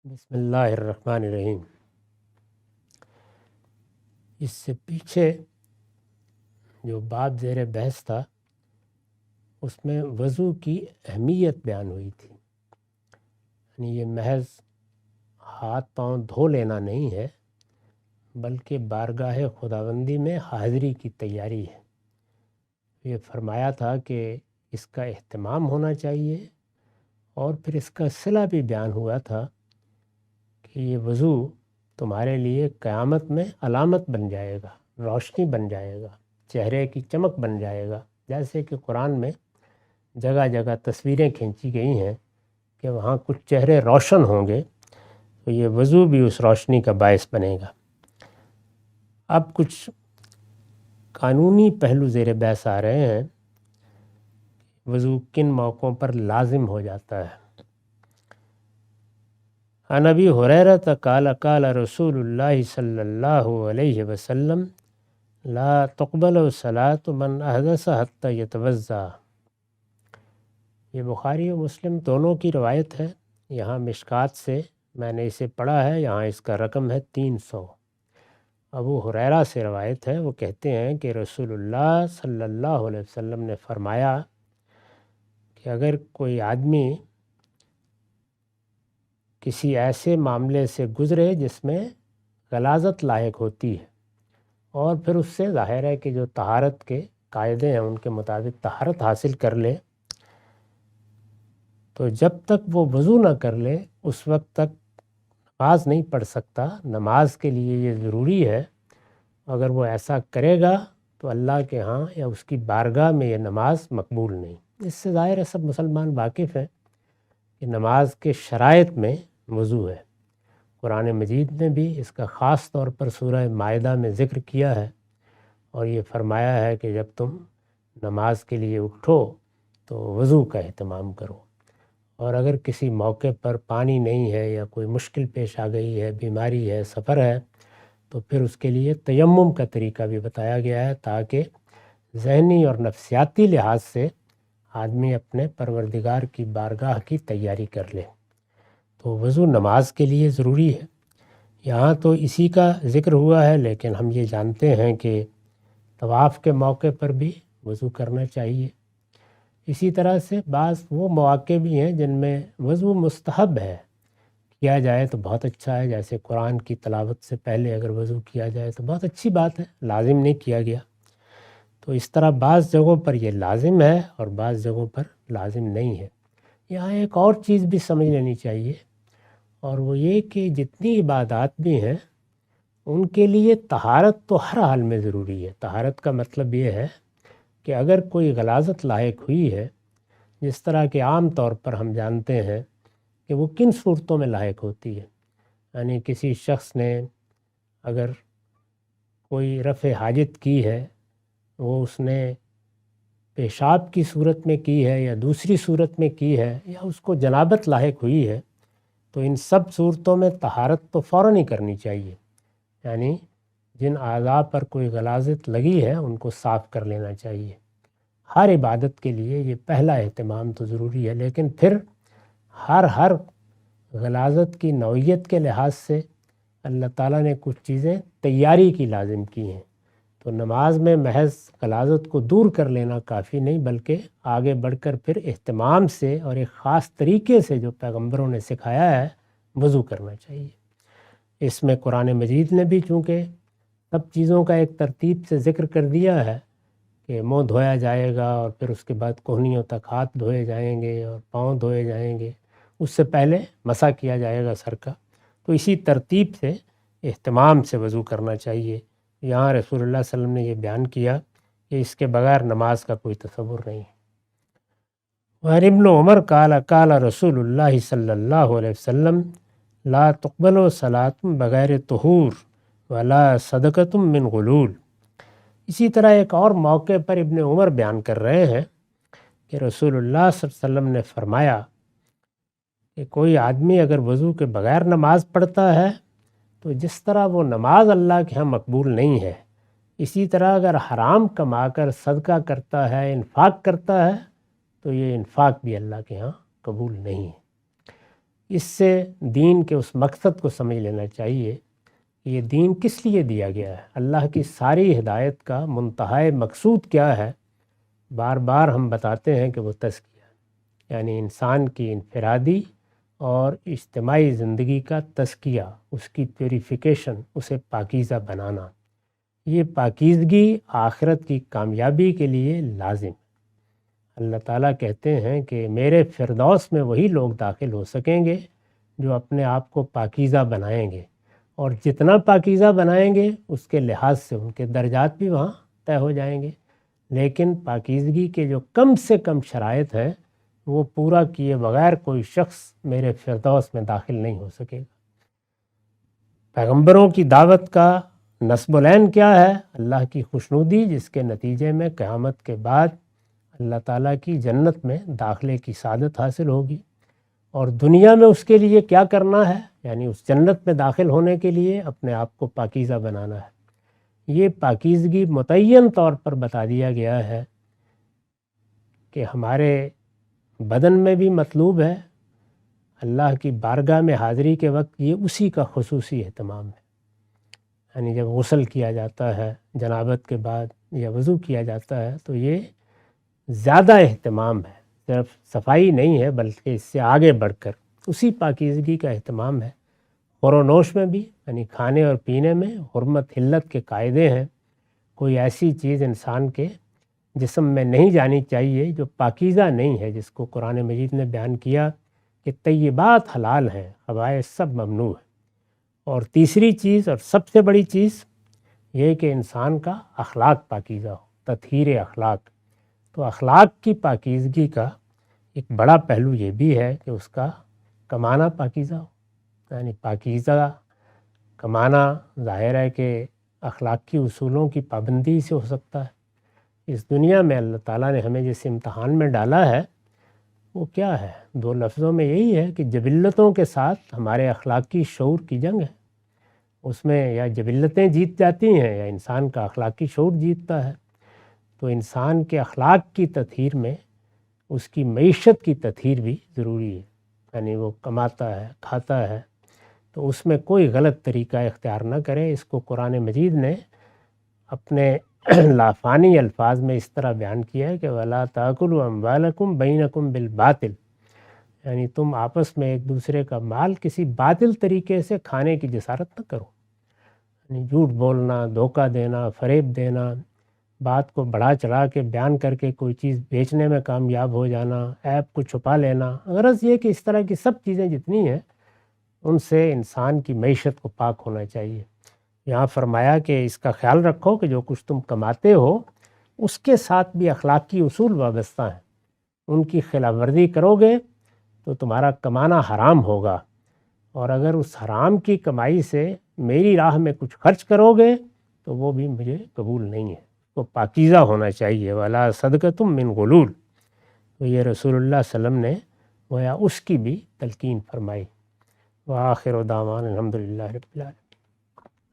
بسم اللہ الرحمن الرحیم۔ اس سے پیچھے جو باب زیر بحث تھا اس میں وضو کی اہمیت بیان ہوئی تھی، یعنی یہ محض ہاتھ پاؤں دھو لینا نہیں ہے بلکہ بارگاہ خداوندی میں حاضری کی تیاری ہے۔ یہ فرمایا تھا کہ اس کا اہتمام ہونا چاہیے، اور پھر اس کا صلہ بھی بیان ہوا تھا کہ یہ وضو تمہارے لیے قیامت میں علامت بن جائے گا، روشنی بن جائے گا، چہرے کی چمک بن جائے گا۔ جیسے کہ قرآن میں جگہ جگہ تصویریں کھینچی گئی ہیں کہ وہاں کچھ چہرے روشن ہوں گے، تو یہ وضو بھی اس روشنی کا باعث بنے گا۔ اب کچھ قانونی پہلو زیر بحث آ رہے ہیں، وضو کن موقعوں پر لازم ہو جاتا ہے۔ عن ابی ہریرہ قال قال رسول اللہ صلی اللہ علیہ وسلم لا تقبل صلاۃ من احدث حتی یتوضا۔ یہ بخاری و مسلم دونوں کی روایت ہے۔ یہاں مشکات سے میں نے اسے پڑھا ہے، یہاں اس کا رقم ہے 300۔ ابو ہریرہ سے روایت ہے، وہ کہتے ہیں کہ رسول اللہ صلی اللہ علیہ وسلم نے فرمایا کہ اگر کوئی آدمی کسی ایسے معاملے سے گزرے جس میں غلاظت لاحق ہوتی ہے، اور پھر اس سے ظاہر ہے کہ جو طہارت کے قاعدے ہیں ان کے مطابق طہارت حاصل کر لے، تو جب تک وہ وضو نہ کر لے اس وقت تک نماز نہیں پڑھ سکتا۔ نماز کے لیے یہ ضروری ہے، اگر وہ ایسا کرے گا تو اللہ کے ہاں یا اس کی بارگاہ میں یہ نماز مقبول نہیں۔ اس سے ظاہر ہے سب مسلمان واقف ہیں کہ نماز کے شرائط میں وضو ہے۔ قرآن مجید نے بھی اس کا خاص طور پر سورہ مائدہ میں ذکر کیا ہے، اور یہ فرمایا ہے کہ جب تم نماز کے لیے اٹھو تو وضو کا اہتمام کرو، اور اگر کسی موقع پر پانی نہیں ہے یا کوئی مشکل پیش آ گئی ہے، بیماری ہے، سفر ہے، تو پھر اس کے لیے تیمم کا طریقہ بھی بتایا گیا ہے، تاکہ ذہنی اور نفسیاتی لحاظ سے آدمی اپنے پروردگار کی بارگاہ کی تیاری کر لے۔ تو وضو نماز کے لیے ضروری ہے۔ یہاں تو اسی کا ذکر ہوا ہے، لیکن ہم یہ جانتے ہیں کہ طواف کے موقع پر بھی وضو کرنا چاہیے۔ اسی طرح سے بعض وہ مواقع بھی ہیں جن میں وضو مستحب ہے، کیا جائے تو بہت اچھا ہے، جیسے قرآن کی تلاوت سے پہلے اگر وضو کیا جائے تو بہت اچھی بات ہے، لازم نہیں کیا گیا۔ تو اس طرح بعض جگہوں پر یہ لازم ہے اور بعض جگہوں پر لازم نہیں ہے۔ یہاں ایک اور چیز بھی سمجھ لینی چاہیے، اور وہ یہ کہ جتنی عبادات بھی ہیں ان کے لیے طہارت تو ہر حال میں ضروری ہے۔ طہارت کا مطلب یہ ہے کہ اگر کوئی غلاظت لاحق ہوئی ہے، جس طرح کہ عام طور پر ہم جانتے ہیں کہ وہ کن صورتوں میں لاحق ہوتی ہے، یعنی کسی شخص نے اگر کوئی رفع حاجت کی ہے، وہ اس نے پیشاب کی صورت میں کی ہے یا دوسری صورت میں کی ہے، یا اس کو جنابت لاحق ہوئی ہے، تو ان سب صورتوں میں طہارت تو فوراً ہی کرنی چاہیے، یعنی جن اعضاء پر کوئی غلاظت لگی ہے ان کو صاف کر لینا چاہیے۔ ہر عبادت کے لیے یہ پہلا اہتمام تو ضروری ہے، لیکن پھر ہر غلاظت کی نوعیت کے لحاظ سے اللہ تعالیٰ نے کچھ چیزیں تیاری کی لازم کی ہیں۔ تو نماز میں محض غلاظت کو دور کر لینا کافی نہیں، بلکہ آگے بڑھ کر پھر اہتمام سے اور ایک خاص طریقے سے جو پیغمبروں نے سکھایا ہے وضو کرنا چاہیے۔ اس میں قرآن مجید نے بھی چونکہ سب چیزوں کا ایک ترتیب سے ذکر کر دیا ہے کہ منہ دھویا جائے گا، اور پھر اس کے بعد کوہنیوں تک ہاتھ دھوئے جائیں گے اور پاؤں دھوئے جائیں گے، اس سے پہلے مسح کیا جائے گا سر کا، تو اسی ترتیب سے اہتمام سے وضو کرنا چاہیے۔ یہاں رسول اللہ صلی اللہ علیہ وسلم نے یہ بیان کیا کہ اس کے بغیر نماز کا کوئی تصور نہیں ہے۔ وعن ابن عمر قال قال رسول اللہ صلی اللہ علیہ وسلم لا تقبل صلاۃ بغیر طہور ولا صدقۃ من غلول۔ اسی طرح ایک اور موقع پر ابن عمر بیان کر رہے ہیں کہ رسول اللہ صلی اللہ علیہ وسلم نے فرمایا کہ کوئی آدمی اگر وضو کے بغیر نماز پڑھتا ہے تو جس طرح وہ نماز اللہ کے ہاں مقبول نہیں ہے، اسی طرح اگر حرام کما کر صدقہ کرتا ہے، انفاق کرتا ہے، تو یہ انفاق بھی اللہ کے ہاں قبول نہیں ہے۔ اس سے دین کے اس مقصد کو سمجھ لینا چاہیے کہ یہ دین کس لیے دیا گیا ہے، اللہ کی ساری ہدایت کا منتہائی مقصود کیا ہے۔ بار بار ہم بتاتے ہیں کہ وہ تزکیہ، یعنی انسان کی انفرادی اور اجتماعی زندگی کا تزکیہ، اس کی پیوریفیکیشن، اسے پاکیزہ بنانا۔ یہ پاکیزگی آخرت کی کامیابی کے لیے لازم ہے۔ اللہ تعالیٰ کہتے ہیں کہ میرے فردوس میں وہی لوگ داخل ہو سکیں گے جو اپنے آپ کو پاکیزہ بنائیں گے، اور جتنا پاکیزہ بنائیں گے اس کے لحاظ سے ان کے درجات بھی وہاں طے ہو جائیں گے۔ لیکن پاکیزگی کے جو کم سے کم شرائط ہیں وہ پورا کیے بغیر کوئی شخص میرے فردوس میں داخل نہیں ہو سکے گا۔ پیغمبروں کی دعوت کا نصب العین کیا ہے؟ اللہ کی خوشنودی، جس کے نتیجے میں قیامت کے بعد اللہ تعالیٰ کی جنت میں داخلے کی سعادت حاصل ہوگی، اور دنیا میں اس کے لیے کیا کرنا ہے، یعنی اس جنت میں داخل ہونے کے لیے اپنے آپ کو پاکیزہ بنانا ہے۔ یہ پاکیزگی متعین طور پر بتا دیا گیا ہے کہ ہمارے بدن میں بھی مطلوب ہے۔ اللہ کی بارگاہ میں حاضری کے وقت یہ اسی کا خصوصی اہتمام ہے، یعنی جب غسل کیا جاتا ہے جنابت کے بعد یا وضو کیا جاتا ہے تو یہ زیادہ اہتمام ہے، صرف صفائی نہیں ہے بلکہ اس سے آگے بڑھ کر اسی پاکیزگی کا اہتمام ہے۔ خور و نوش میں بھی، یعنی کھانے اور پینے میں حرمت حلت کے قاعدے ہیں۔ کوئی ایسی چیز انسان کے جسم میں نہیں جانی چاہیے جو پاکیزہ نہیں ہے، جس کو قرآن مجید نے بیان کیا کہ طیبات حلال ہیں، خبائث سب ممنوع ہے۔ اور تیسری چیز اور سب سے بڑی چیز یہ کہ انسان کا اخلاق پاکیزہ ہو، تطہیر اخلاق۔ تو اخلاق کی پاکیزگی کا ایک بڑا پہلو یہ بھی ہے کہ اس کا کمانا پاکیزہ ہو، یعنی پاکیزہ کمانا ظاہر ہے کہ اخلاقی اصولوں کی پابندی سے ہو سکتا ہے۔ اس دنیا میں اللہ تعالیٰ نے ہمیں جس امتحان میں ڈالا ہے وہ کیا ہے؟ دو لفظوں میں یہی ہے کہ جبلتوں کے ساتھ ہمارے اخلاقی شعور کی جنگ ہے۔ اس میں یا جبلتیں جیت جاتی ہیں یا انسان کا اخلاقی شعور جیتتا ہے۔ تو انسان کے اخلاق کی تطہیر میں اس کی معیشت کی تطہیر بھی ضروری ہے، یعنی وہ کماتا ہے، کھاتا ہے تو اس میں کوئی غلط طریقہ اختیار نہ کرے۔ اس کو قرآن مجید نے اپنے لافانی الفاظ میں اس طرح بیان کیا ہے کہ وَلَا تَأْكُلُوا أَمْوَالَكُمْ بَيْنَكُمْ بِالْبَاطِلِ، یعنی تم آپس میں ایک دوسرے کا مال کسی باطل طریقے سے کھانے کی جسارت نہ کرو، یعنی جھوٹ بولنا، دھوکہ دینا، فریب دینا، بات کو بڑھا چڑھا کے بیان کر کے کوئی چیز بیچنے میں کامیاب ہو جانا، عیب کو چھپا لینا۔ غرض یہ کہ اس طرح کی سب چیزیں جتنی ہیں ان سے انسان کی معیشت کو پاک ہونا چاہیے۔ یہاں فرمایا کہ اس کا خیال رکھو کہ جو کچھ تم کماتے ہو اس کے ساتھ بھی اخلاقی اصول وابستہ ہیں، ان کی خلاف ورزی کرو گے تو تمہارا کمانا حرام ہوگا، اور اگر اس حرام کی کمائی سے میری راہ میں کچھ خرچ کرو گے تو وہ بھی مجھے قبول نہیں ہے، وہ پاکیزہ ہونا چاہیے۔ وَلَا صَدْقَةٌ مِّن غُلُولٍ، تو یہ رسول اللہ صلی اللہ علیہ وسلم نے گویا اس کی بھی تلقین فرمائی۔ وآخر دعوانا الحمدللہ رب العالمین۔